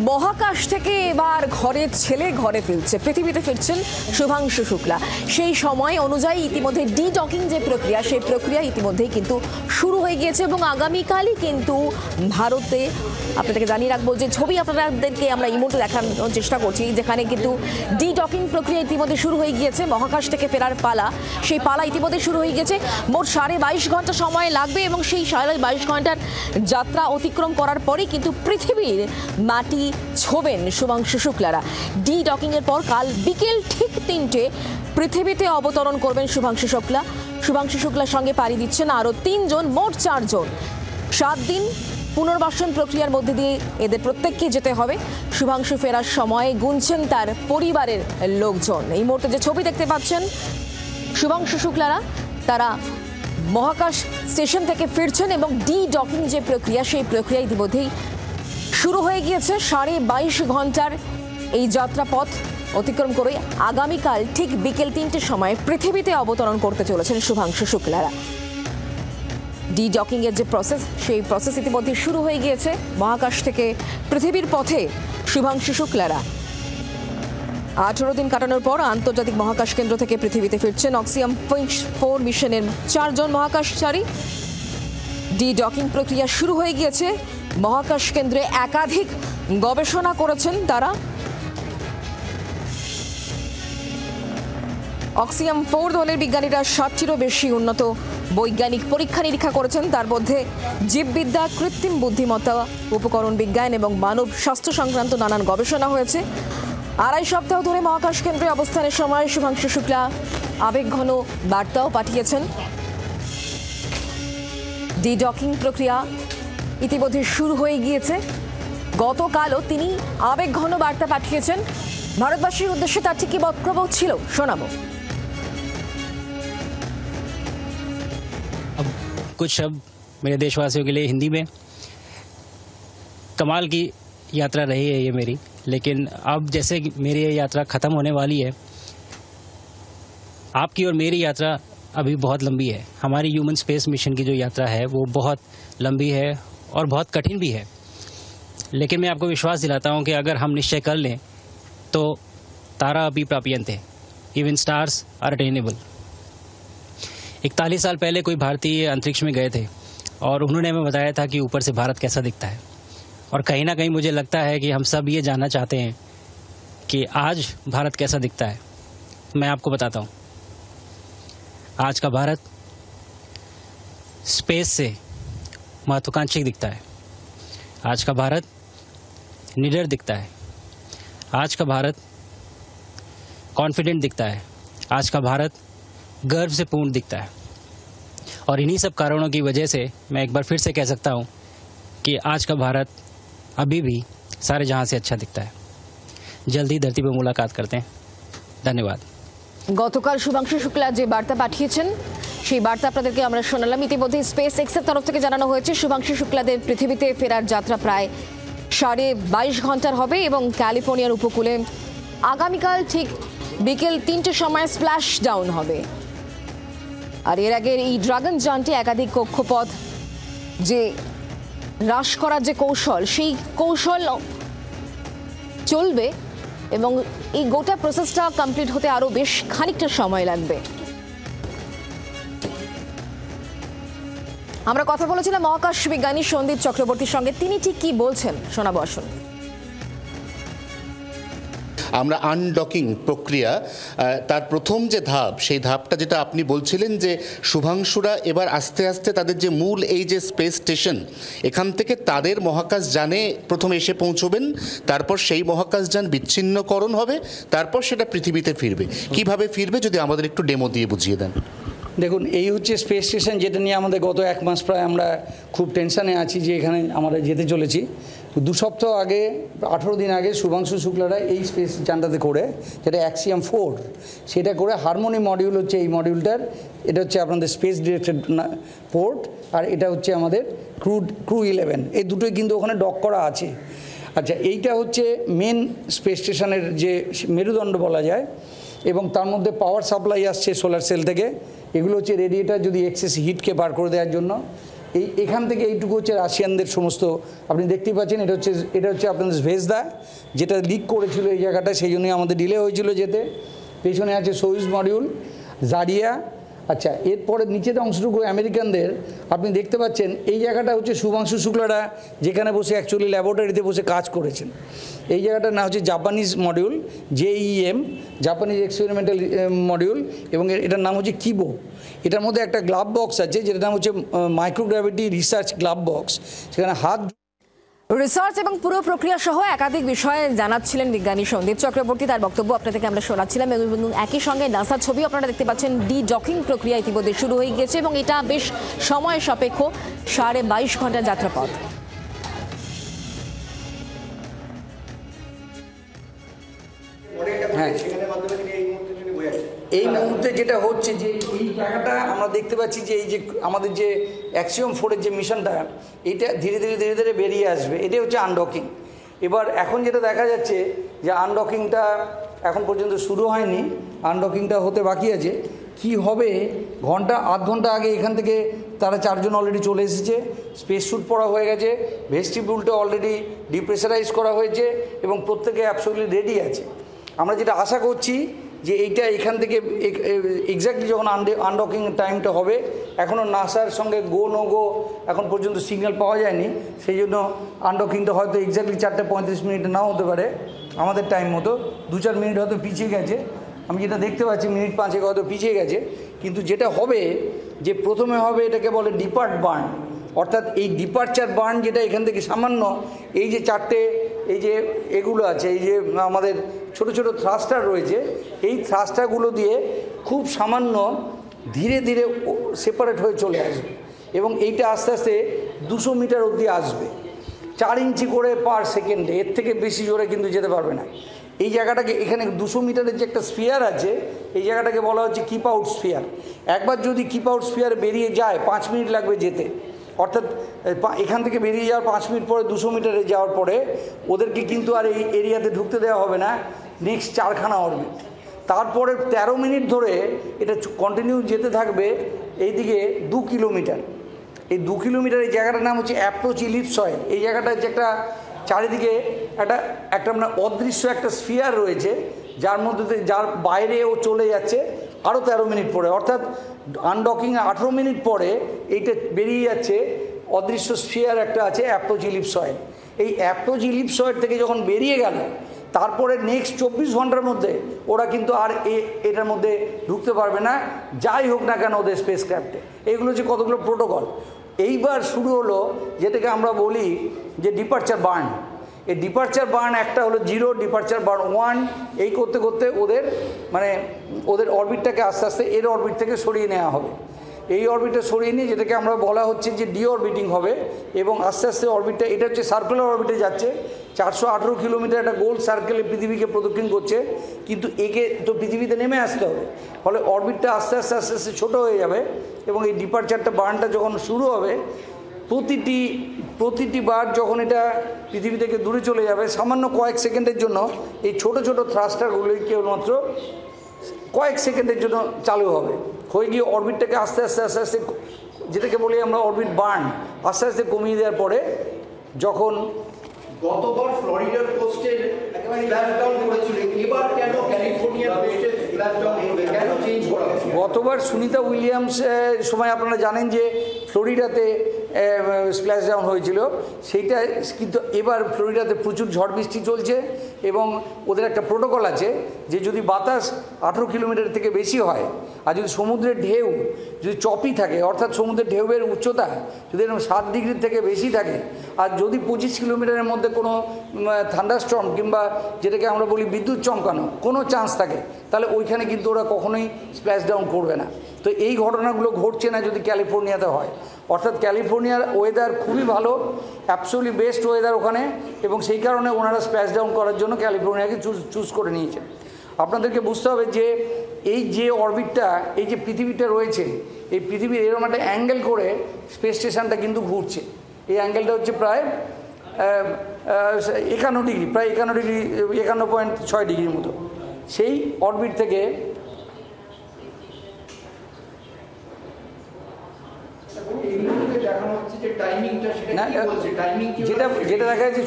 মহাকাশ থেকে এবার ঘরের ছেলে ঘরে ফিরছে, পৃথিবীতে ফিরছেন শুভাংশু শুক্লা। সেই সময় অনুযায়ী ইতিমধ্যে ডি ডকিং যে প্রক্রিয়া, সেই প্রক্রিয়া ইতিমধ্যেই কিন্তু শুরু হয়ে গিয়েছে এবং আগামীকালই কিন্তু ভারতে, আপনাদেরকে জানিয়ে রাখবো যে ছবি আপনাদেরকে আমরা ইমোটে দেখানোর চেষ্টা করছি, যেখানে কিন্তু ডি ডকিং প্রক্রিয়া ইতিমধ্যে শুরু হয়ে গিয়েছে। মহাকাশ থেকে ফেরার পালা, সেই পালা ইতিমধ্যে শুরু হয়ে গেছে। মোট 22.5 ঘন্টা সময় লাগবে এবং সেই 22.5 ঘন্টার যাত্রা অতিক্রম করার পরেই কিন্তু পৃথিবীর মাটি ছোবেন শুভাংশু শুক্লারা। ডি ডকিং এর পর কাল বিকেল ঠিক 3টে পৃথিবীতে অবতরণ করবেন শুভাংশু শুক্লা। শুভাংশু শুক্লার সঙ্গে পাড়ি দিচ্ছেন আরও 3 জন, মোট 4 জন। 7 দিন পুনর্বাসন প্রক্রিয়ার মধ্যে দিয়ে এদের প্রত্যেককে যেতে হবে। শুভাংশু ফেরার সময় গুনছেন তার পরিবারের লোকজন। এই মুহূর্তে যে ছবি দেখতে পাচ্ছেন শুভাংশু শুক্লারা, তারা মহাকাশ স্টেশন থেকে ফিরছেন এবং ডি ডকিং যে প্রক্রিয়া, সেই প্রক্রিয়া ইতিমধ্যেই শুরু হয়ে গিয়েছে। 22.5 ঘন্টার এই যাত্রাপথ অতিক্রম করে আগামীকাল ঠিক বিকেল 3টের সময় পৃথিবীতে অবতরণ করতে চলেছেন শুভাংশু শুক্লারা। ডি ডকিং এর যে প্রসেস, সেই প্রসেস ইতিমধ্যে শুরু হয়ে গিয়েছে। মহাকাশ থেকে পৃথিবীর পথে শুভাংশু শুক্লারা 18 দিন কাটানোর পর আন্তর্জাতিক মহাকাশ কেন্দ্র থেকে পৃথিবীতে ফিরছেন অক্সিয়াম 4 মিশনের 4 জন মহাকাশচারী। ডি ডকিং প্রক্রিয়া শুরু হয়ে গিয়েছে। মহাকাশ কেন্দ্রে একাধিক গবেষণা করেছেন তারা। অক্সিয়াম 4 দলের বিজ্ঞানীরা 60টিরও বেশি উন্নত বৈজ্ঞানিক পরীক্ষা নিরীক্ষা করেছেন। তার মধ্যে জীববিদ্যা, কৃত্রিম বুদ্ধিমত্তা, উপকরণ বিজ্ঞান এবং মানব স্বাস্থ্য সংক্রান্ত নানান গবেষণা হয়েছে। 2.5 সপ্তাহ ধরে মহাকাশ কেন্দ্রে অবস্থানের সময় শুভাংশু শুক্লা আবেগঘন বার্তাও পাঠিয়েছেন। ডি ডকিং প্রক্রিয়া ইতিমধ্যে শুরু হয়ে গিয়েছে। গতকালও তিনি আবেগঘন বার্তা পাঠিয়েছেন। ভারতবাসীর উদ্দেশ্যে তার ঠিক কি বক্তব্য ছিল শোনাবো। कुछ शब्द मेरे देशवासियों के लिए हिंदी में। कमाल की यात्रा रही है ये मेरी, लेकिन अब जैसे मेरी ये यात्रा ख़त्म होने वाली है, आपकी और मेरी यात्रा अभी बहुत लंबी है। हमारी ह्यूमन स्पेस मिशन की जो यात्रा है वो बहुत लंबी है और बहुत कठिन भी है, लेकिन मैं आपको विश्वास दिलाता हूँ कि अगर हम निश्चय कर लें तो तारा अभी प्राप्यंत है। Even stars are attainable. 41 साल पहले कोई भारतीय अंतरिक्ष में गए थे और उन्होंने हमें बताया था कि ऊपर से भारत कैसा दिखता है। और कहीं ना कहीं मुझे लगता है कि हम सब ये जानना चाहते हैं कि आज भारत कैसा दिखता है। मैं आपको बताता हूँ, आज का भारत स्पेस से महत्वाकांक्षी दिखता है। आज का भारत निडर दिखता है। आज का भारत कॉन्फिडेंट दिखता है। आज का भारत गर्व से पूर्ण दिखता है। और इन्हीं सब कारणों की वजह से मैं एक बार फिर से कह सकता हूँ कि आज का भारत अभी भी सारे जहां से अच्छा दिखता है। जल्दी धरती पर मुलाकात करते हैं। धन्यवाद। গতকাল শুভাংশু শুক্লা যে বার্তা পাঠিয়েছেন, সেই বার্তা আপনাদেরকে আমরা শোনালাম। ইতিমধ্যে স্পেস এক্সের তরফ থেকে জানানো হয়েছে শুভাংশু শুক্লাদের পৃথিবীতে ফেরার যাত্রা প্রায় 22.5 ঘন্টার হবে এবং ক্যালিফোর্নিয়ার উপকূলে আগামীকাল ঠিক বিকেল 3টের সময় স্প্ল্যাশ ডাউন হবে। আর এর আগে এই ড্রাগন যানটি একাধিক কক্ষপথ যে হ্রাস করার যে কৌশল, সেই কৌশল চলবে এবং এই গোটা প্রসেসটা কমপ্লিট হতে আরও বেশ খানিকটা সময় লাগবে। আমরা কথা বলেছিলাম মহাকাশ বিজ্ঞানী সন্দীপ চক্রবর্তীর সঙ্গে, তিনি ঠিক কি বলছেন শোনাবো আসুন। আমরা আনডকিং প্রক্রিয়া, তার প্রথম যে ধাপ, সেই ধাপটা যেটা আপনি বলছিলেন যে শুভাংশুরা এবার আস্তে আস্তে তাদের যে মূল এই যে স্পেস স্টেশন, এখান থেকে তাদের মহাকাশ যানে প্রথমে এসে পৌঁছবেন, তারপর সেই মহাকাশ যান বিচ্ছিন্নকরণ হবে, তারপর সেটা পৃথিবীতে ফিরবে। কিভাবে ফিরবে যদি আমাদের একটু ডেমো দিয়ে বুঝিয়ে দেন। দেখুন, এই হচ্ছে স্পেস স্টেশন, যেটা নিয়ে আমাদের গত 1 মাস প্রায় আমরা খুব টেনশানে আছি যে এখানে আমরা যেতে চলেছি। 2 সপ্তাহ আগে, 18 দিন আগে শুভাংশু শুক্লারা এই স্পেস যানটাতে করে, যেটা অ্যাক্সিয়াম 4, সেটা করে হারমোনি মডিউল হচ্ছে এই মডিউলটার, এটা হচ্ছে আপনাদের স্পেস ডিরেক্টেড পোর্ট, আর এটা হচ্ছে আমাদের ক্রু 11। এই দুটোই কিন্তু ওখানে ডক করা আছে। আচ্ছা, এইটা হচ্ছে মেন স্পেস স্টেশনের যে মেরুদণ্ড বলা যায়, এবং তার মধ্যে পাওয়ার সাপ্লাই আসছে সোলার সেল থেকে। এগুলো হচ্ছে রেডিয়েটার, যদি এক্সেস হিটকে বার করে দেওয়ার জন্য। এখান থেকে এইটুকু হচ্ছে রাশিয়ানদের সমস্ত, আপনি দেখতেই পাচ্ছেন, এটা হচ্ছে আপনাদের ভেজদা, যেটা লিক করেছিল এই জায়গাটা, সেই জন্যই আমাদের ডিলে হয়েছিল যেতে। পেছনে আছে সোয়ুজ মডিউল, জারিয়া। আচ্ছা, এরপরে নিচের অংশটুকু আমেরিকানদের আপনি দেখতে পাচ্ছেন। এই জায়গাটা হচ্ছে শুভাংশু শুক্লারা যেখানে বসে অ্যাকচুয়ালি ল্যাবরেটরিতে বসে কাজ করেছেন। এই জায়গাটার নাম হচ্ছে Japanese module, JEM, Japanese experimental module, এবং এটার নাম হচ্ছে কিবো। এটার মধ্যে একটা গ্লাভ বক্স আছে যেটার নাম হচ্ছে মাইক্রোগ্র্যাভিটি রিসার্চ গ্লাভ বক্স, সেখানে হাত রিসার্চ এবং পুরো প্রক্রিয়া সহ একাধিক বিষয়ে জানাচ্ছিলেন বিজ্ঞানী সন্দীপ চক্রবর্তী। তার বক্তব্য আপনাদেরকে আমরা শোনাচ্ছিলাম এবং একই সঙ্গে নাসার ছবি আপনারা দেখতে পাচ্ছেন। ডি-ডকিং প্রক্রিয়া ইতিমধ্যে শুরু হয়ে গিয়েছে এবং এটা বেশ সময় সাপেক্ষ, 22.5 ঘন্টার যাত্রাপথ। হ্যাঁ, এই মুহূর্তে যেটা হচ্ছে যে এই জায়গাটা আমরা দেখতে পাচ্ছি যে এই যে আমাদের যে অ্যাক্সিওম 4-এর যে মিশনটা, এইটা ধীরে ধীরে ধীরে ধীরে বেরিয়ে আসবে। এটাই হচ্ছে আনডকিং। এবার এখন যেটা দেখা যাচ্ছে যে আনডকিংটা এখন পর্যন্ত শুরু হয়নি, আনডকিংটা হতে বাকি আছে। কি হবে, আধ ঘন্টা আগে এখান থেকে তারা 4 জন অলরেডি চলে এসেছে, স্পেস স্যুট পরা হয়ে গেছে, ভেস্টিবিউলটা অলরেডি ডিপ্রেসারাইজ করা হয়েছে এবং প্রত্যেকে অ্যাবসলিউটলি রেডি আছে। আমরা যেটা আশা করছি যে এইটা এখান থেকে এক্স্যাক্টলি যখন আনডকিং টাইমটা হবে, এখনও নাসার সঙ্গে গো নো গো এখন পর্যন্ত সিগন্যাল পাওয়া যায়নি, সেই জন্য আনডকিংটা হয়তো এক্স্যাক্টলি 4:35 মিনিটে নাও হতে পারে আমাদের টাইম মতো, 2-4 মিনিট হয়তো পিছিয়ে গেছে। আমি যেটা দেখতে পাচ্ছি মিনিট 5 হয়তো পিছিয়ে গেছে। কিন্তু যেটা হবে যে প্রথমে হবে এটাকে বলে ডিপার্ট বার্ন, অর্থাৎ এই ডিপারচার বার্ন যেটা এখান থেকে সামান্য এই যে 4টে এই যে এগুলো আছে, এই যে আমাদের ছোট ছোট থ্রাস্টার রয়েছে, এই থ্রাস্টারগুলো দিয়ে খুব সামান্য ধীরে ধীরে সেপারেট হয়ে চলে আসবে এবং এইটা আস্তে আস্তে 200 মিটার অবধি আসবে, 4 ইঞ্চি করে পার সেকেন্ডে, এর থেকে বেশি জোরে কিন্তু যেতে পারবে না। এই জায়গাটাকে এখানে 200 মিটারের যে একটা স্ফিয়ার আছে, এই জায়গাটাকে বলা হচ্ছে কিপ আউট স্ফিয়ার। একবার যদি কিপ আউট স্ফিয়ার বেরিয়ে যায় 5 মিনিট লাগবে যেতে, অর্থাৎ এখান থেকে বেরিয়ে যাওয়ার 5 মিনিট পরে 200 মিটারে যাওয়ার পরে ওদেরকে কিন্তু আর এই এরিয়াতে ঢুকতে দেওয়া হবে না, নেক্সট 4খানা অরবিট। তারপরে 13 মিনিট ধরে এটা কন্টিনিউ যেতে থাকবে এইদিকে 2 কিলোমিটার। এই 2 কিলোমিটার এই জায়গাটার নাম হচ্ছে অ্যাপ্রোচ ইলিপসয়েড। এই জায়গাটা হচ্ছে একটা চারিদিকে একটা মানে অদৃশ্য একটা স্ফিয়ার রয়েছে, যার মধ্যে যার বাইরে ও চলে যাচ্ছে আরও 13 মিনিট পরে, অর্থাৎ আনডকিং 18 মিনিট পরে এইটা বেরিয়ে যাচ্ছে অদৃশ্য স্ফিয়ার একটা আছে অ্যাপ্রোচ ইলিপসয়েড। এই অ্যাপ্রোচ ইলিপসয়েড থেকে যখন বেরিয়ে গেল তারপরে নেক্সট 24 ঘন্টার মধ্যে ওরা কিন্তু আর এটার মধ্যে ঢুকতে পারবে না, যাই হোক না কেন ওদের স্পেস ক্রাফটে। এইগুলো হচ্ছে কতগুলো প্রোটোকল। এইবার শুরু হলো যেটাকে আমরা বলি যে ডিপারচার বার্ন। এই ডিপারচার বার্ন একটা হলো 0, ডিপারচার বার্ন 1, এই করতে করতে ওদের অরবিটটাকে আস্তে আস্তে এর অরবিট থেকে সরিয়ে নেওয়া হবে। এই অরবিটটা সরিয়ে নিয়ে যেটাকে আমরা বলা হচ্ছে যে ডিঅরবিটিং হবে এবং আস্তে আস্তে অরবিটটা, এটা হচ্ছে সার্কুলার অরবিটে যাচ্ছে, 418 কিলোমিটার একটা গোল সার্কেলে পৃথিবীকে প্রদক্ষিণ করছে, কিন্তু একে তো পৃথিবীতে নেমে আসতে হবে, ফলে অরবিটটা আস্তে আস্তে আস্তে আস্তে ছোটো হয়ে যাবে এবং এই ডিপারচারটা বার্নটা যখন শুরু হবে প্রতিটি বার যখন এটা পৃথিবী থেকে দূরে চলে যাবে সামান্য কয়েক সেকেন্ডের জন্য এই ছোট ছোট থ্রাস্টারগুলি কেবলমাত্র কয়েক সেকেন্ডের জন্য চালু হবে, হয়ে গিয়ে অরবিটটাকে আস্তে আস্তে আস্তে আস্তে যেটাকে বলি আমরা অরবিট বার্ন আস্তে আস্তে কমিয়ে দেওয়ার পরে যখন গতবার ফ্লোরিডার কোস্টের একেবারে স্প্ল্যাশডাউন করেছিল, এবার কেন ক্যালিফোর্নিয়ার কোস্টে স্প্ল্যাশডাউন হবে, কেন চেঞ্জ করা হয়েছে? গতবার সুনিতা উইলিয়ামস সময় আপনারা জানেন যে ফ্লোরিডাতে স্প্ল্যাশডাউন হয়েছিল, সেইটা কিন্তু এবার ফ্লোরিডাতে প্রচুর ঝড় বৃষ্টি চলছে এবং ওদের একটা প্রোটোকল আছে যে যদি বাতাস 18 কিলোমিটার থেকে বেশি হয় আর যদি সমুদ্রের ঢেউ যদি চপি থাকে, অর্থাৎ সমুদ্রের ঢেউয়ের উচ্চতা যদি 7 ডিগ্রির থেকে বেশি থাকে আর যদি 25 কিলোমিটারের মধ্যে কোনো থান্ডারস্টর্ম কিংবা যেটাকে আমরা বলি বিদ্যুৎ চমকানো কোনো চান্স থাকে, তাহলে ওইখানে কিন্তু ওরা কখনোই স্প্ল্যাশডাউন করবে না। তো এই ঘটনাগুলো ঘটছে না যদি ক্যালিফোর্নিয়াতে হয়, অর্থাৎ ক্যালিফোর্নিয়ার ওয়েদার খুবই ভালো, অ্যাবসোলিউটলি বেস্ট ওয়েদার ওখানে, এবং সেই কারণে ওনারা স্প্ল্যাশডাউন করার জন্য ক্যালিফোর্নিয়াকে চুজ করে নিয়েছেন। আপনাদেরকে বুঝতে হবে যে এই যে অরবিটটা, এই যে পৃথিবীটা রয়েছে, এই পৃথিবীর এরকম একটা অ্যাঙ্গেল করে স্পেস স্টেশনটা কিন্তু ঘুরছে। এই অ্যাঙ্গেলটা হচ্ছে প্রায় 51 ডিগ্রি, প্রায় 51.6 ডিগ্রির মতো। সেই অরবিট থেকে এই মুহূর্তে দেখানো টাইমিংটা সেটা না, কি বলছে? টাইমিং কি যেটা যেটা দেখা যাচ্ছে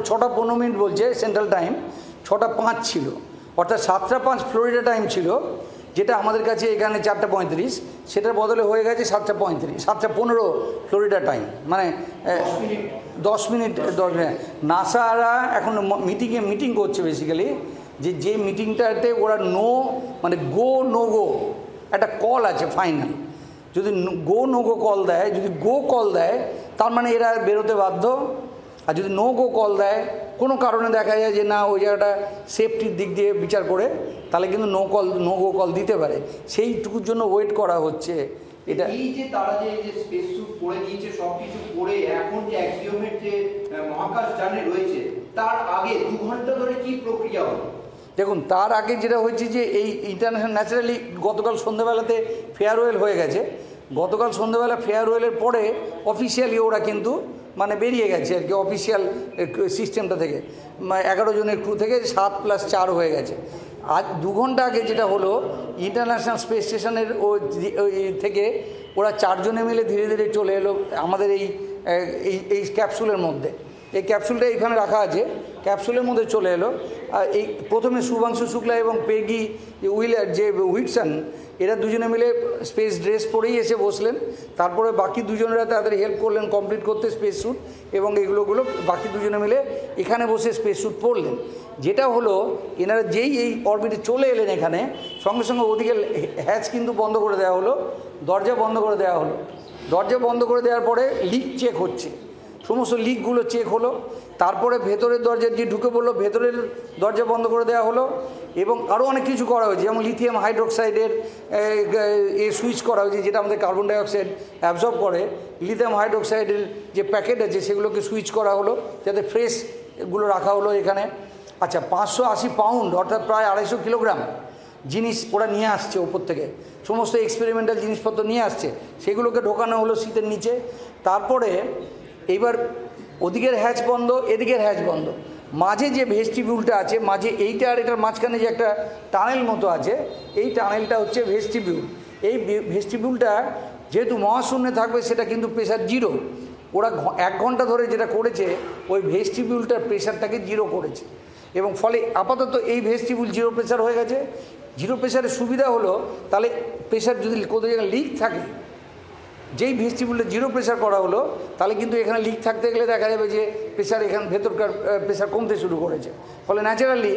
6টা 15 মিনিট বলছে সেন্ট্রাল টাইম, 6টা 5 ছিল, অর্থাৎ 7টা 5 ফ্লোরিডা টাইম ছিল, যেটা আমাদের কাছে এখানে 4টা 35, সেটার বদলে হয়ে গেছে 7টা 35, 7টা 15 ফ্লোরিডা টাইম, মানে 10 মিনিট। নাসারা এখন মিটিং করছে বেসিক্যালি, যে মিটিংটাতে ওরা মানে গো নো গো একটা কল আছে ফাইনাল। যদি গো নো গো কল দেয়, যদি গো কল দেয় তার মানে এরা বেরোতে বাধ্য, আর যদি নো গো কল দেয় কোনো কারণে দেখা যায় যে না ওই জায়গাটা সেফটির দিক দিয়ে বিচার করে, তাহলে কিন্তু নো গো কল দিতে পারে, সেইটুকুর জন্য ওয়েট করা হচ্ছে। এটা এই যে তারা যে স্পেস স্যুট পরে দিয়েছে, সবকিছু পরে এখন যে অ্যাক্সিওমের যে মহাকাশ যানে রয়েছে, তার আগে 2 ঘন্টা ধরে কি প্রক্রিয়া হলো? দেখুন, তার আগে যেটা হয়েছে যে এই ইন্টারন্যাশনাল ন্যাচারালি গতকাল সন্ধ্যাবেলাতে ফেয়ারওয়েল হয়ে গেছে। গতকাল সন্ধ্যাবেলা ফেয়ারওয়েলের পরে অফিসিয়ালি ওরা কিন্তু মানে বেরিয়ে গেছে আর কি, অফিসিয়াল সিস্টেমটা থেকে 11 জনের ক্রু থেকে 7+4 হয়ে গেছে। আজ 2 ঘন্টা আগে যেটা হলো, ইন্টারন্যাশনাল স্পেস স্টেশনের থেকে ওরা 4 জনে মিলে ধীরে ধীরে চলে এলো আমাদের এই ক্যাপসুলের মধ্যে। এই ক্যাপসুলটা এখানে রাখা আছে, ক্যাপসুলের মধ্যে চলে এলো। এই প্রথমে শুভাংশু শুক্লা এবং পেগি হুইটসন এরা দুজনে মিলে স্পেস ড্রেস পরেই এসে বসলেন। তারপরে বাকি দুজনেরা তাদের হেল্প করলেন কমপ্লিট করতে স্পেস স্যুট, এবং এগুলো বাকি দুজনে মিলে এখানে বসে স্পেস স্যুট পরলেন। যেটা হলো, এনারা যেই এই অরবিটে চলে এলেন এখানে, সঙ্গে সঙ্গে ওদিকে হ্যাচ কিন্তু বন্ধ করে দেওয়া হলো, দরজা বন্ধ করে দেওয়া হলো। দরজা বন্ধ করে দেওয়ার পরে লিক চেক হচ্ছে, সমস্ত লিকগুলো চেক হলো। তারপরে ভেতরের দরজা দিয়ে ঢুকে পড়লো, ভেতরের দরজা বন্ধ করে দেওয়া হলো, এবং আরও অনেক কিছু করা হয়েছে, যেমন লিথিয়াম হাইড্রোক্সাইডের সুইচ করা হয়েছে, যেটা আমাদের কার্বন ডাইঅক্সাইড অ্যাবজর্ব করে। লিথিয়াম হাইড্রোক্সাইডের যে প্যাকেট আছে সেগুলোকে সুইচ করা হলো, যাতে ফ্রেশগুলো রাখা হলো এখানে। আচ্ছা, 580 পাউন্ড অর্থাৎ প্রায় 250 কিলোগ্রাম জিনিস ওরা নিয়ে আসছে ওপর থেকে, সমস্ত এক্সপেরিমেন্টাল জিনিসপত্র নিয়ে আসছে, সেগুলোকে ঢোকানো হলো শীতের নিচে। তারপরে এইবার ওদিকের হ্যাচ বন্ধ, এদিকের হ্যাচ বন্ধ, মাঝে যে ভেস্টিবিউলটা আছে, মাঝে এইটা আর এটার মাঝখানে যে একটা টানেল মতো আছে, এই টানেলটা হচ্ছে ভেস্টিবিউল। এই ভেস্টিবিউলটা যেহেতু মহাশূন্যে থাকবে, সেটা কিন্তু প্রেশার 0। ওরা 1 ঘন্টা ধরে যেটা করেছে, ওই ভেস্টিবিউলটার প্রেশারটাকে 0 করেছে, এবং ফলে আপাতত এই ভেস্টিবিউল 0 প্রেশার হয়ে গেছে। 0 প্রেশারের সুবিধা হলো, তাহলে প্রেশার যদি কোথাও জায়গায় লিক থাকে, যেই ভেস্টিবিউলটা 0 প্রেশার করা হলো, তাহলে কিন্তু এখানে লিক থাকতে গেলে দেখা যাবে যে প্রেশার এখানে ভেতরকার প্রেশার কমতে শুরু করেছে, ফলে ন্যাচারালি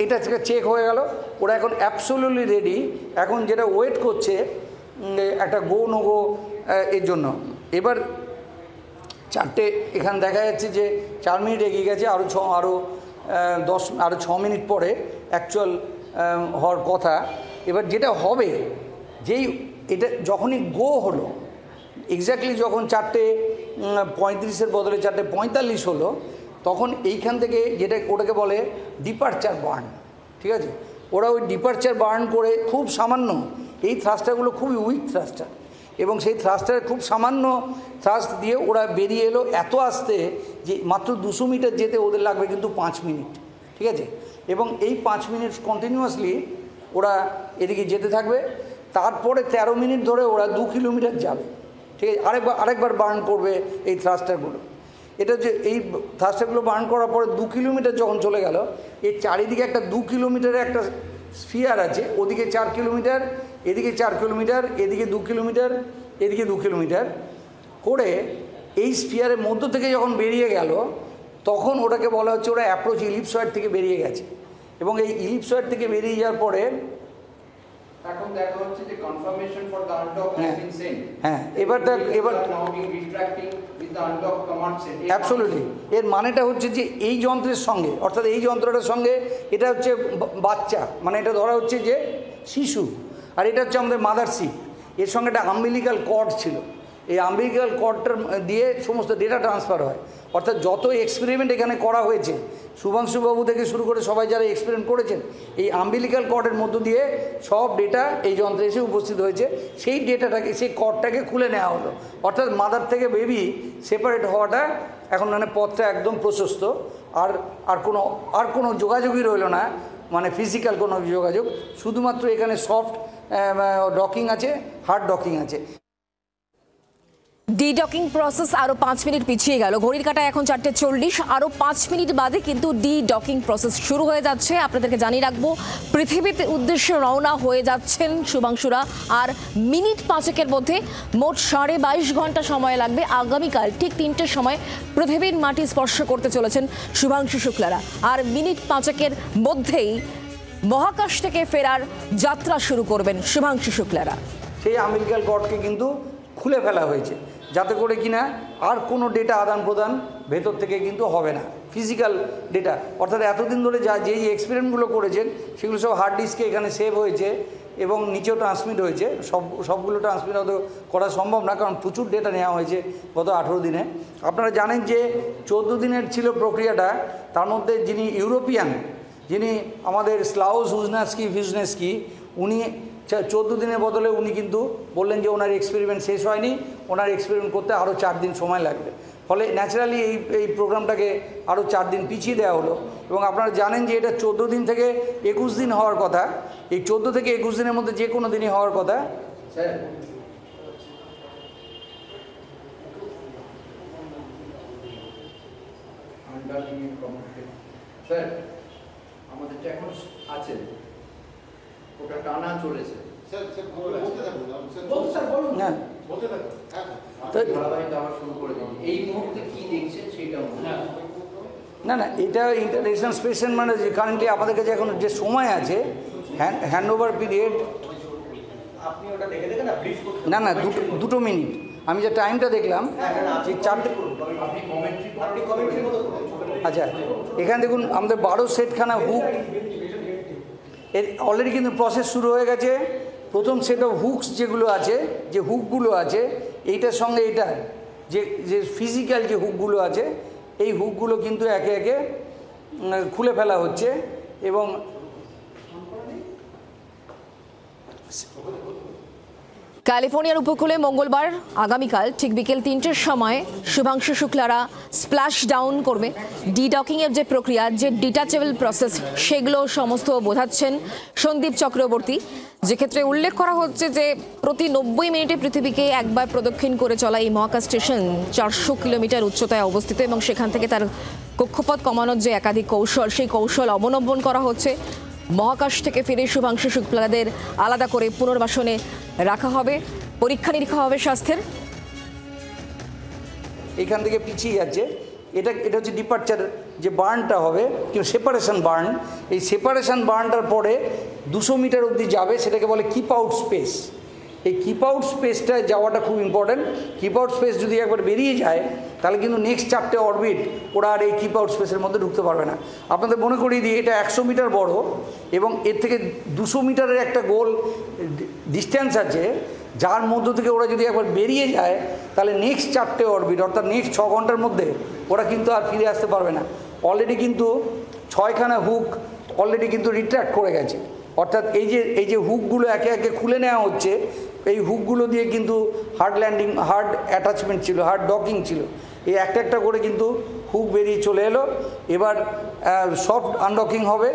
এটা চেক হয়ে গেল। ওরা এখন অ্যাবসোলিউটলি রেডি, এখন যেটা ওয়েট করছে একটা গো নো গো এর জন্য। এবার 4টে এখানে দেখা যাচ্ছে যে 4 মিনিট এগিয়ে গেছে, আরও 6 মিনিট পরে অ্যাকচুয়াল হওয়ার কথা। এবার যেটা হবে, যেই এটা যখনই গো হলো, এক্স্যাক্টলি যখন 4:35 বদলে 4:45 হলো, তখন এইখান থেকে যেটা ওটাকে বলে ডিপারচার বার্ন, ঠিক আছে? ওরা ওই ডিপারচার বার্ন করে খুব সামান্য, এই থ্রাস্টারগুলো খুবই উইক থ্রাস্টার, এবং সেই থ্রাস্টারে খুব সামান্য থ্রাস্ট দিয়ে ওরা বেরিয়ে এলো এত আস্তে যে মাত্র 200 মিটার যেতে ওদের লাগবে কিন্তু 5 মিনিট, ঠিক আছে? এবং এই 5 মিনিট কন্টিনিউয়াসলি ওরা এদিকে যেতে থাকবে। তারপরে 13 মিনিট ধরে ওরা 2 কিলোমিটার যাবে, ঠিক আছে? আরেকবার বার্ন করবে এই থ্রাস্টারগুলো। এটা যে এই থ্রাস্টারগুলো বার্ন করার পরে 2 কিলোমিটার যখন চলে গেল, এর চারিদিকে একটা 2 কিলোমিটারের একটা স্ফিয়ার আছে, ওদিকে 4 কিলোমিটার, এদিকে 4 কিলোমিটার, এদিকে 2 কিলোমিটার, এদিকে 2 কিলোমিটার করে এই স্ফিয়ারের মধ্য থেকে যখন বেরিয়ে গেল, তখন ওটাকে বলা হচ্ছে ওরা অ্যাপ্রোচ ইলিপসয়েড থেকে বেরিয়ে গেছে। এবং এই ইলিপসয়েড থেকে বেরিয়ে যাওয়ার পরে এখন দেখা হচ্ছে যে confirmation for the undock has been sent. হ্যাঁ, এবার now being retracting with the undock command sent. Absolutely. এর মানেটা হচ্ছে যে এই যন্ত্রের সঙ্গে, অর্থাৎ এই যন্ত্রটার সঙ্গে, এটা হচ্ছে বাচ্চা, মানে এটা ধরা হচ্ছে যে শিশু, আর এটা হচ্ছে আমাদের মাদারশিপ। এর সঙ্গে একটা আম্বিলিক্যাল কর্ড ছিল, এই আম্বিলিক্যাল কর্ডটার দিয়ে সমস্ত ডেটা ট্রান্সফার হয়। অর্থাৎ যত এক্সপেরিমেন্ট এখানে করা হয়েছে, শুভাংশুবাবু থেকে শুরু করে সবাই যারা এক্সপেরিমেন্ট করেছেন, এই আম্বিলিক্যাল কর্ডের মধ্য দিয়ে সব ডেটা এই যন্ত্রে এসে উপস্থিত হয়েছে। সেই ডেটাটাকে, সেই কর্ডটাকে খুলে নেওয়া হলো, অর্থাৎ মাদার থেকে বেবি সেপারেট হওয়াটা এখন মানে পথটা একদম প্রশস্ত। আর কোনো যোগাযোগই রইল না, মানে ফিজিক্যাল কোনো যোগাযোগ, শুধুমাত্র এখানে সফট ডকিং আছে, হার্ড ডকিং আছে। ডি-ডকিং প্রসেস আরো 5 মিনিট পিছিয়ে গেল। ঘড়ির কাঁটায় এখন 4:40, আরো 5 মিনিট বাদে কিন্তু ডি-ডকিং প্রসেস শুরু হয়ে যাচ্ছে। আপনাদেরকে জানিয়ে রাখবো, পৃথিবীর উদ্দেশ্যে রওনা হয়ে যাচ্ছেন শুভাংশুরা। আর মিনিট 5-এর মধ্যে মোট 22.5 ঘন্টা সময় লাগবে। আগামীকাল ঠিক 3টের সময় পৃথিবীর মাটি স্পর্শ করতে চলেছেন শুভাংশু শুক্লারা। আর মিনিট 5-এর মধ্যেই মহাকাশ থেকে ফেরার যাত্রা শুরু করবেন শুভাংশু শুক্লারা। সেই আমেরিকার গডকে কিন্তু খুলে ফেলা হয়েছে, যাতে করে কিনা আর কোনো ডেটা আদান প্রদান ভেতর থেকে কিন্তু হবে না, ফিজিক্যাল ডেটা। অর্থাৎ এতদিন ধরে যে এক্সপেরিমেন্টগুলো করেছেন সেগুলো সব হার্ড ডিস্কে এখানে সেভ হয়েছে এবং নিচেও ট্রান্সমিট হয়েছে। সবগুলো ট্রান্সমিট হয়তো করা সম্ভব না, কারণ প্রচুর ডেটা নেওয়া হয়েছে গত 18 দিনে। আপনারা জানেন যে 14 দিনের ছিল প্রক্রিয়াটা। তার মধ্যে যিনি ইউরোপিয়ান, যিনি আমাদের স্লাউস ভিজনেস্কি, উনি 14 দিনের বদলে উনি কিন্তু বললেন যে ওনার এক্সপেরিমেন্ট শেষ হয়নি, ওনার এক্সপেরিমেন্ট করতে আরও 4 দিন সময় লাগবে। ফলে ন্যাচারালি এই প্রোগ্রামটাকে আরও 4 দিন পিছিয়ে দেওয়া হলো। এবং আপনারা জানেন যে এটা 14 দিন থেকে 21 দিন হওয়ার কথা। এই 14 থেকে 21 দিনের মধ্যে যে কোনো দিনই হওয়ার কথা। স্যার, স্যার আমাদেরটা এখন আছে, ওটা টানা চলেছে। হ্যাঁ, ধারাবাহিক আবার শুরু করে দিন। এই মুহূর্তে কি দেখছেন সেটা না এটা ইন্টারন্যাশনাল স্পেশন, মানে যে কারেন্টলি আমাদের কাছে এখন যে সময় আছে হ্যান্ড ওভার পিরিয়ড, আপনি ওটা দেখে দেখেন না, ব্রিফ করতে না দুটো মিনিট। আমি যে টাইমটা দেখলাম যে 4টে। আপনি কমেন্ট্রি মতো করুন। আচ্ছা, এখানে দেখুন আমাদের 12 সেটখানা হুক এর অলরেডি কিন্তু প্রসেস শুরু হয়ে গেছে। প্রথম সেট অফ হুকস যেগুলো আছে, যে হুকগুলো আছে এইটার সঙ্গে এটা যে ফিজিক্যাল যে হুকগুলো আছে, এই হুকগুলো কিন্তু একে একে খুলে ফেলা হচ্ছে। এবং ক্যালিফোর্নিয়ার উপকূলে মঙ্গলবার আগামীকাল ঠিক বিকেল 3টের সময় শুভাংশু শুক্লারা স্প্ল্যাশ ডাউন করবে। ডি-ডকিংয়ের যে প্রক্রিয়া, যে ডিটাচেবল প্রসেস, সেগুলো সমস্ত বোঝাচ্ছেন সন্দীপ চক্রবর্তী। যে ক্ষেত্রে উল্লেখ করা হচ্ছে যে প্রতি 90 মিনিটে পৃথিবীকে একবার প্রদক্ষিণ করে চলা এই মহাকাশ স্টেশন 400 কিলোমিটার উচ্চতায় অবস্থিত এবং সেখান থেকে তার কক্ষপথ কমানোর যে একাধিক কৌশল, সেই কৌশল অবলম্বন করা হচ্ছে। মহাকাশ থেকে ফিরে শুভাংশু শুক্লাদের আলাদা করে পুনর্বাসনে রাখা হবে, পরীক্ষা নিরীক্ষা হবে স্বাস্থ্যের। এখান থেকে পিছিয়ে যাচ্ছে। এটা হচ্ছে ডিপার্চার যে বার্নটা হবে, কিন্তু সেপারেশন বার্ন। এই সেপারেশন বার্নটার পরে 200 মিটার অবধি যাবে, সেটাকে বলে কিপ আউট স্পেস। এই কিপ আউট স্পেসটায় যাওয়াটা খুব ইম্পর্ট্যান্ট। কিপ আউট স্পেস যদি একবার বেরিয়ে যায় তাহলে কিন্তু নেক্সট 4টে অরবিট ওরা আর এই কিপ আউট স্পেসের মধ্যে ঢুকতে পারবে না। আপনাদের মনে করিয়ে দিই, এটা 100 মিটার বড় এবং এর থেকে 200 মিটারের একটা গোল ডিস্ট্যান্স আছে, যার মধ্য থেকে ওরা যদি একবার বেরিয়ে যায় তাহলে নেক্সট 4টে অরবিট, অর্থাৎ নেক্সট 6 ঘন্টার মধ্যে ওরা কিন্তু আর ফিরে আসতে পারবে না। অলরেডি কিন্তু 6খানা হুক অলরেডি কিন্তু রিট্র্যাক্ট করে গেছে। অর্থাৎ এই যে হুকগুলো একে একে খুলে নেওয়া হচ্ছে, এই হুকগুলো দিয়ে কিন্তু হার্ড অ্যাটাচমেন্ট ছিল, হার্ড ডকিং ছিল। এই একটা করে কিন্তু হুক বেরিয়ে চলে এলো। এবার সফট আনডকিং হবে।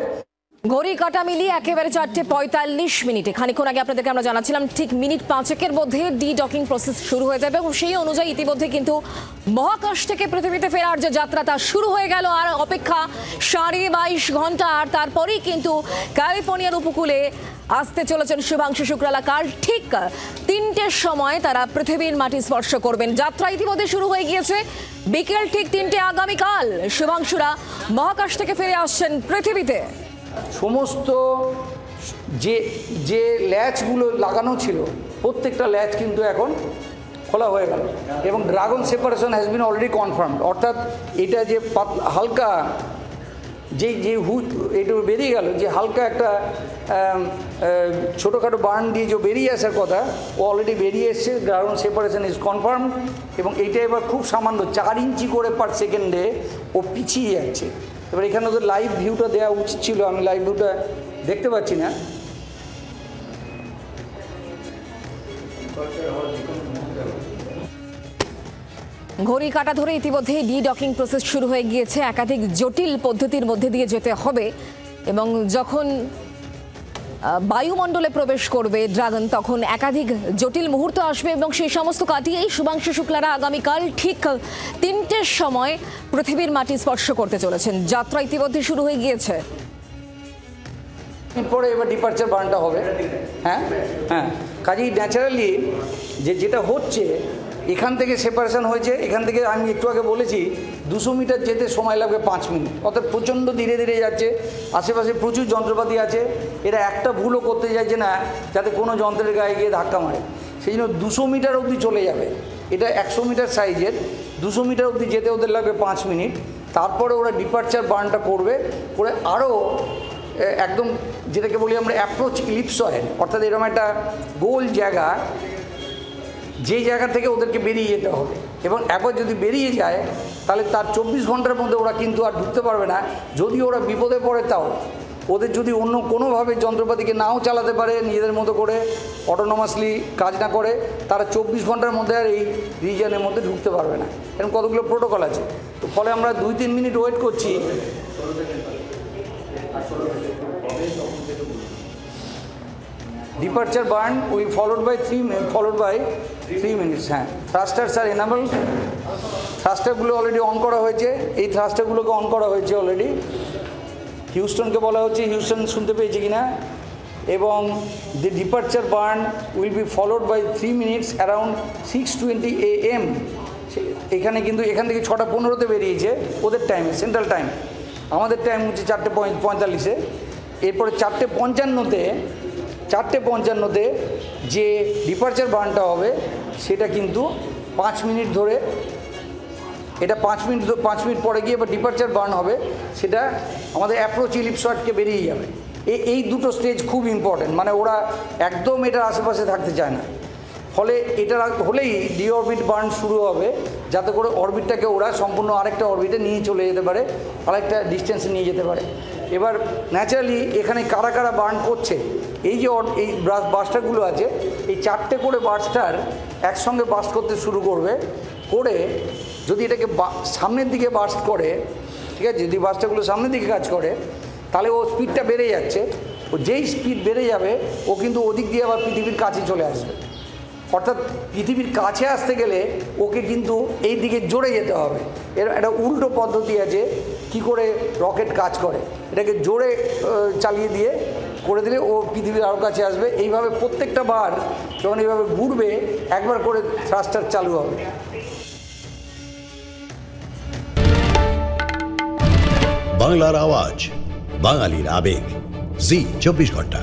ঘড়ি কাটা মিলিয়ে একেবারে 4:45 মিনিটে। খানিকক্ষণ আগে আপনাদেরকে আমরা জানাচ্ছিলাম ঠিক মিনিট 5-এর মধ্যে ডি-ডকিং প্রসেস শুরু হয়ে যাবে এবং সেই অনুযায়ী ইতিমধ্যে কিন্তু মহাকাশ থেকে পৃথিবীতে ফেরার যে যাত্রা তা শুরু হয়ে গেল। আর অপেক্ষা 22.5 ঘন্টা, আর তারপরেই কিন্তু ক্যালিফোর্নিয়ার উপকূলে আসতে চলেছেন শুভাংশু শুক্লারা। কাল ঠিক 3টের সময় তারা পৃথিবীর মাটি স্পর্শ করবেন। যাত্রা ইতিমধ্যে শুরু হয়ে গিয়েছে। বিকেল ঠিক 3টে আগামীকাল শুভাংশুরা মহাকাশ থেকে ফিরে আসছেন পৃথিবীতে। সমস্ত যে ল্যাচগুলো লাগানো ছিল প্রত্যেকটা ল্যাচ কিন্তু এখন খোলা হয়ে গেল এবং dragon separation has been already confirmed. অর্থাৎ এটা যে হালকা যে হুক এটা বেরিয়ে গেল, যে হালকা একটা ছোটোখাটো বার্ন দিয়ে যে বেরিয়ে আসার কথা, ও অলরেডি বেরিয়ে এসছে। ড্রাগন সেপারেশন ইজ কনফার্ম এবং এইটা এবার খুব সামান্য 4 ইঞ্চি করে পার সেকেন্ডে ও পিছিয়ে যাচ্ছে। এবার এখানে তো লাইভ ভিউটা দেওয়া উচিত ছিল, আমি লাইভ ভিউটা দেখতে পাচ্ছি না। ঘড়ি কাটা ধরে ইতিমধ্যে ডি-ডকিং প্রসেস শুরু হয়ে গিয়েছে। একাধিক জটিল পদ্ধতির মধ্যে দিয়ে যেতে হবে এবং যখন বায়ুমণ্ডলে প্রবেশ করবে ড্রাগন, তখন একাধিক জটিল মুহূর্ত আসবে এবং সেই সমস্ত কাটিয়েই শুভাংশু শুক্লারা আগামীকাল ঠিক 3টের সময় পৃথিবীর মাটি স্পর্শ করতে চলেছেন। যাত্রা ইতিমধ্যে শুরু হয়ে গিয়েছে। এরপরে এবার ডিপার্চার বার্নটা হবে। হ্যাঁ হ্যাঁ, কাজেই ন্যাচারালি যেটা হচ্ছে, এখান থেকে সেপারেশন হয়েছে, এখান থেকে আমি একটু আগে বলেছি 200 মিটার যেতে সময় লাগবে 5 মিনিট, অর্থাৎ প্রচণ্ড ধীরে ধীরে যাচ্ছে। আশেপাশে প্রচুর যন্ত্রপাতি আছে, এরা একটা ভুলও করতে চাইছে না যাতে কোনো যন্ত্রের গায়ে গিয়ে ধাক্কা মারে। সেই জন্য 200 মিটার অবধি চলে যাবে। এটা 100 মিটার সাইজের, 200 মিটার অবধি যেতে ওদের লাগবে 5 মিনিট। তারপরে ওরা ডিপার্চার বার্নটা করবে, করে আরও একদম যেটাকে বলি আমরা অ্যাপ্রোচ ইলিপসয়েড, অর্থাৎ এরকম একটা গোল জায়গা, যেই জায়গা থেকে ওদেরকে বেরিয়ে যেতে হবে। এবং একবার যদি বেরিয়ে যায় তাহলে তার 24 ঘন্টার মধ্যে ওরা কিন্তু আর ঢুকতে পারবে না। যদি ওরা বিপদে পড়ে, তাও ওদের যদি অন্য কোনোভাবে যন্ত্রপাতিকে নাও চালাতে পারে, নিজেদের মতো করে অটোনোমাসলি কাজ না করে, তারা 24 ঘন্টার মধ্যে আর এই রিজিয়নের মধ্যে ঢুকতে পারবে না। এরকম কতগুলো প্রোটোকল আছে। তো ফলে আমরা 2-3 মিনিট ওয়েট করছি। Departure burn will followed by 3 minutes. হ্যাঁ, thrusters R enable, থ্রাস্টারগুলো already on করা হয়েছে। এই থ্রাস্টারগুলোকে অন করা হয়েছে অলরেডি। হিউস্টনকে বলা হচ্ছে, হিউস্টন শুনতে পেয়েছে কিনা। এবং the departure burn will be followed by 3 minutes around 6:20 AM। এখানে কিন্তু এখান থেকে 6:15 বেরিয়েছে ওদের টাইমে, সেন্ট্রাল টাইম। আমাদের টাইম হচ্ছে 4:45। এরপরে 4:55 যে ডিপার্চার বার্নটা হবে সেটা কিন্তু 5 মিনিট ধরে, এটা 5 মিনিট পরে গিয়ে এবার ডিপার্চার বার্ন হবে, সেটা আমাদের অ্যাপ্রোচ ইলিপসয়েডকে বেরিয়ে যাবে। এই দুটো স্টেজ খুব ইম্পর্টেন্ট, মানে ওরা একদম এটার আশেপাশে থাকতে চায় না। ফলে এটা হলেই ডিঅরবিট বার্ন শুরু হবে, যাতে করে অরবিটটাকে ওরা সম্পূর্ণ আরেকটা অরবিটে নিয়ে চলে যেতে পারে, আরেকটা ডিস্টেন্সে নিয়ে যেতে পারে। এবার ন্যাচারালি এখানে কারা কারা বার্ন করছে, এই যে এই বাস্টারগুলো আছে, এই 4টে করে বাস্টার একসঙ্গে বাস্ট করতে শুরু করবে। করে যদি এটাকে সামনের দিকে বাস্ট করে, ঠিক আছে, যদি বাস্টারগুলো সামনের দিকে কাজ করে, তাহলে ও স্পিডটা বেড়ে যাচ্ছে। ও যেই স্পিড বেড়ে যাবে, ও কিন্তু ওদিক দিয়ে আবার পৃথিবীর কাছে চলে আসবে। অর্থাৎ পৃথিবীর কাছে আসতে গেলে ওকে কিন্তু এই দিকে জোরে যেতে হবে। এর একটা উল্টো পদ্ধতি আছে কি করে রকেট কাজ করে, এটাকে জোরে চালিয়ে দিয়ে করে দিলে ও পৃথিবীর আরও কাছে আসবে। এইভাবে প্রত্যেকটা বার যখন এইভাবে ঘুরবে, একবার করে থ্রাস্টার চালু হবে। বাংলার আওয়াজ, বাঙালির আবেগ, জি 24 ঘন্টা।